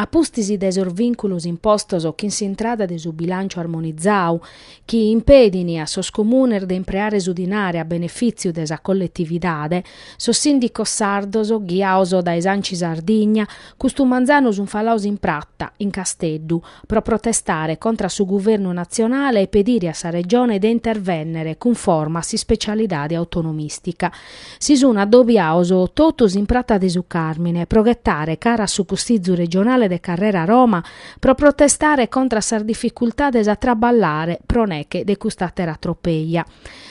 Apustisi de sos vinculus impostos chi si intrada de su bilancio armonizzau, chi impedini a sos comunes de impreare su dinare a benefiziu de sa collettividade, sos sindicos sardos ghiaos da Esanci Sardigna, custumanzanos un falaus in pratta, in Casteddu, pro protestare contra su governo nazionale e pedire a sa regione de intervennere conforma a si specialidade autonomistica. Si sun addobbiaos totus in pratta de su Carmine, progettare cara su custizu regionale de Carrera Roma, pro protestare contra sa difficultades a traballare proneche de custatera tropeia.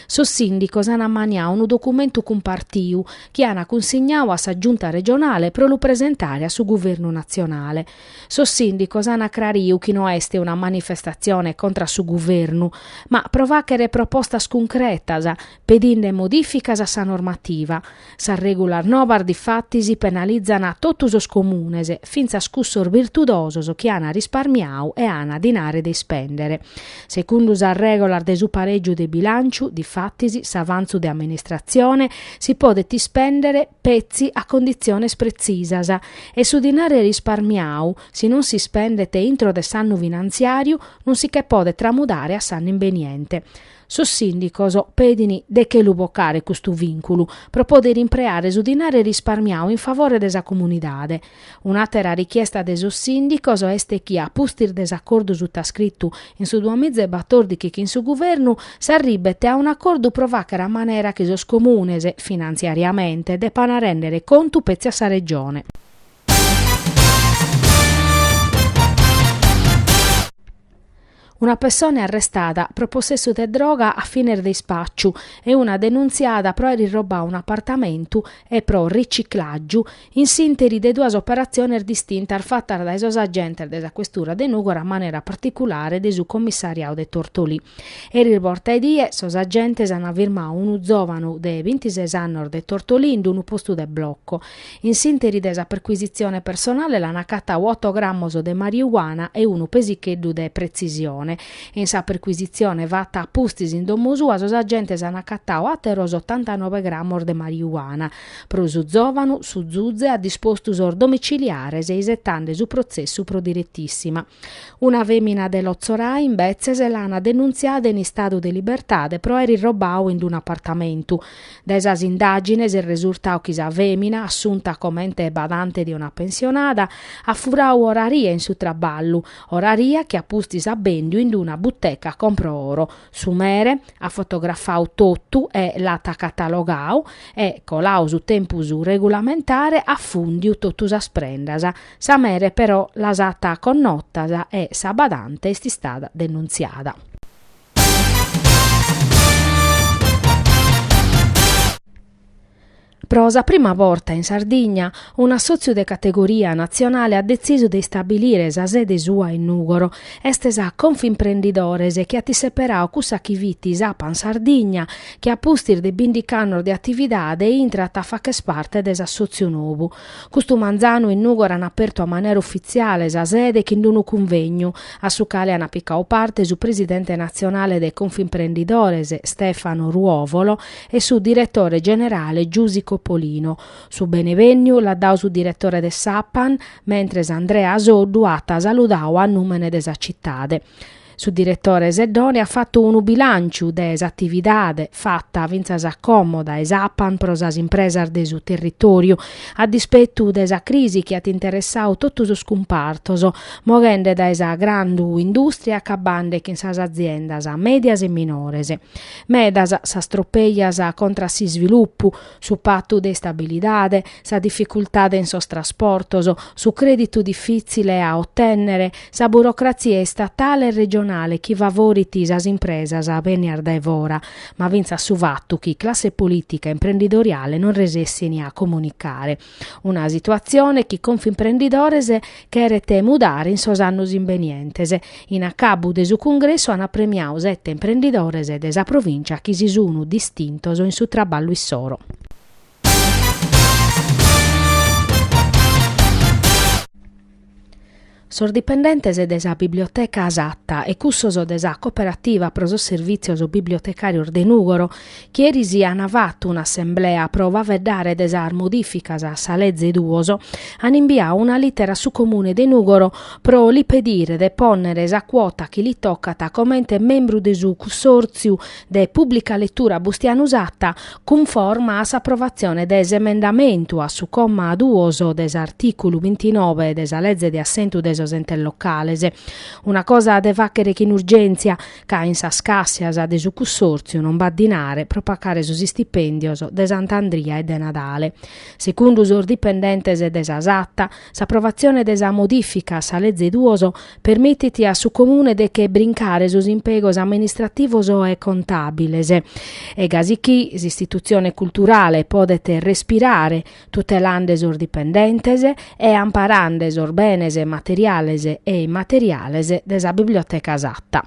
Sos sindicos han ammaniau un documentu cumpartiu chi han consignau a sa giunta regionale pro lu presentare a su governo nazionale. Sos sindicos han accrariu chi no este una manifestazione contra su governo, ma provachere propostas concretas, pedinde modificas a sa normativa. Sa regular novar di fatti si penalizzano a totus os comunes, finza scussor virtudosos chi han risparmiau e han dinare de spendere. Secundus sa regular de su pareggio de bilanciu, di fattisi, s'avanzu de amministrazione, si podet spendere pezzi a condizioni precisas e su dinare risparmiau, si non si spendete intro de s'anno finanziario, non si che pode tramudare a s'anno inveniente. Sos sindicos pedini de che lu boccare custu vinculu, pro poder impreare su dinare risparmiau in favore de sa comunidade. Un'altra richiesta de sos sindicos este chi a pustir desaccordo sutta scrittu in su 2014 che in su governo s'arribete a un accordo provacere a manera che sos comunes finanziariamente deppano rendere conto pezzi a sa regione. Una persona è arrestata pro possesso di droga a fine di spaccio e una denunziata pro aver rubato un appartamento e pro riciclaggio in sintesi de due operazioni distinte fatte dai sos agenti della questura de Nugora a maniera particolare de su commissariato de Tortolì. E riporta ai die sos agenti hanno firmato un giovane de 26 anni de Tortolì in un posto de blocco. In sintesi della perquisizione personale l'hanno accattato 8 grammi de marijuana e un pesicheddu de precisione. In sa perquisizione fatta a pustis in domo sua, sos agentes hanno accattato atteros 89 grammi de marijuana. Pro su giovanu, su zuzze, ha disposto sor domiciliares e isettande su processo pro direttissima. Una femmina dell'Ozzorai in Bezzes l'hanno denunziata in stato di libertà pro aver rubato in un appartamento. Da esas indagines è risultato che sa femmina, assunta come ente badante di una pensionata, ha furau oraria in su traballo, oraria che a pustis a bendio in una butteca compro oro. Su mere ha fotografato tutto e l'ha catalogau e colau su tempus regolamentare a fundiu totus as prendas. Sa mere però la sata connottas e sa badante è stata denunziata. Prosa prima volta in Sardegna un assozio de categoria nazionale ha deciso di stabilire sa sede sua in Nugoro. Este sa Confimprendidores che ha separau cussa chi viti sapan Sardegna che a pustir de bindicannor de attividade intrat a faches parte des assozio nuovo. Custu manzano in Nugoro han aperto a maniera ufficiale sa sede che in un convegno a su quale han appicau parte su presidente nazionale de Confimprendidores Stefano Ruovolo e su direttore generale Giusico Polino. Su Benevegnu l'ha dau su direttore de Sappan, mentre Andrea Asoddu ha saludau a numene desa cittade. Su direttore Zeddoni ha fatto un bilancio des attividade fatta vinza accomoda e Sappan pro sas impresas de su territorio a dispetto desa crisi che ha interessau totus os compartos, mogende da esa grandu industria cabande che in sas aziendas medias e minores. Medas sas tropeias contra si sviluppu, su pattu de stabilidade, sa difficultade in sos trasportos, su creditu difficile a ottenere, sa burocrazia statale e regionale chi favoriti sas impresas a veniar da evora, ma vinza su vattu chi classe politica e imprenditoriale non resessini a comunicare. Una situazione chi Confimprendidores cherete mudare in sos annus invenientes. In accabu de su congresso hanno premiau 7 imprendidores de sa provincia chi si sono distintos in su traballo issoro. Sordipendentes desa biblioteca Asatta e cussos desa cooperativa pros servizios bibliotecarios de Nugoro, chierisi han avatto un'assemblea pro vaveddare desa modificas a sa legge duoso, han inviato una lettera su comune de Nugoro pro li pedire de ponnere sa quota chi li toccata commente membro de su consorzio de pubblica lettura Bustiano Usatta conforma a s'approvazione des emendamento a su comma duoso des articolo 29 desa legge di assentu des ente locales. Una cosa de vacchere che in urgenzia ca in sa scassias de su consorzio non baddinare pro pacare sus stipendios de Sant'Andria e de Nadale. Secondo sus dipendentes de sa Asatta, s'approvazione de sa modifica a sa legge duoso permettiti a su comune de che brincare sus impegos amministrativos e contabiles e gasichi l'istituzione culturale podete respirare tutelando sus dipendentes e amparando sus benes materiales e immateriales desa biblioteca Asatta.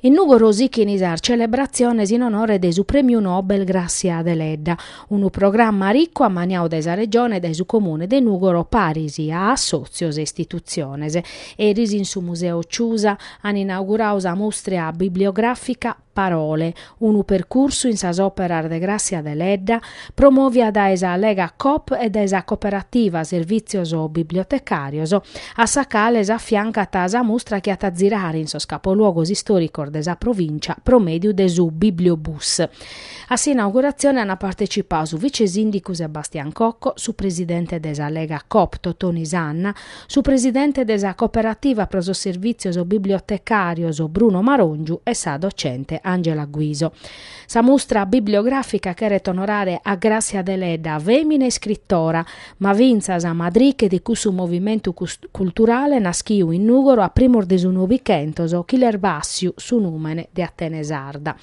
In Nugoro sichinisar celebrazione in onore de su premio Nobel Grazia Deledda, un programma ricco a maniau de sa regione e de su comune de Nugoro parisi a assozios e istituziones. Eris in su museo Ciusa han inaugurau sa mostra bibliografica Parole, un percorso in sas operas de Grazia Deledda, promovia da esa Lega Coop e da esa cooperativa Servizios Bibliotecarios, a sa cale affiancata sa mostra che a girare in sos capoluogos istoricos de sa provincia promedio de su Bibliobus. A sa inaugurazione hanno partecipato su vice sindico Sebastian Cocco, su presidente desa Lega Coop Totoni Sanna, su presidente desa cooperativa pro sos servizios bibliotecarios Bruno Marongiu e sa docente Angela Guiso. Sa mostra bibliografica cheret onorare a Grazia Deledda femina e scrittora, ma vinza sa madriche di cusu movimento culturale naschiu in Nugoro a primor de su novicentos chi l'erbassiu su numene de Atene Sarda.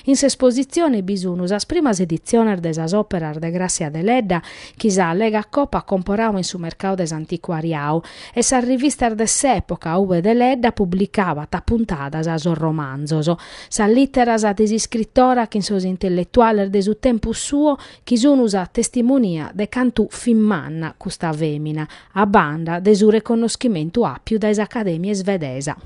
In s'esposizione bisunus as primas ediziones de sas operas de Grazia Deledda chi sa Lega Coop comporau in su mercau des antiquariau e sa rivista de s'epoca uve Deledda pubblicava puntadas a sos romanzos. Sa litteras de scrittora che in sos intellettuales de su tempus suo chi sunus a testimonia de cantu fin manna custa femina, a banda de su riconoscimento appiu da accademie svedesa.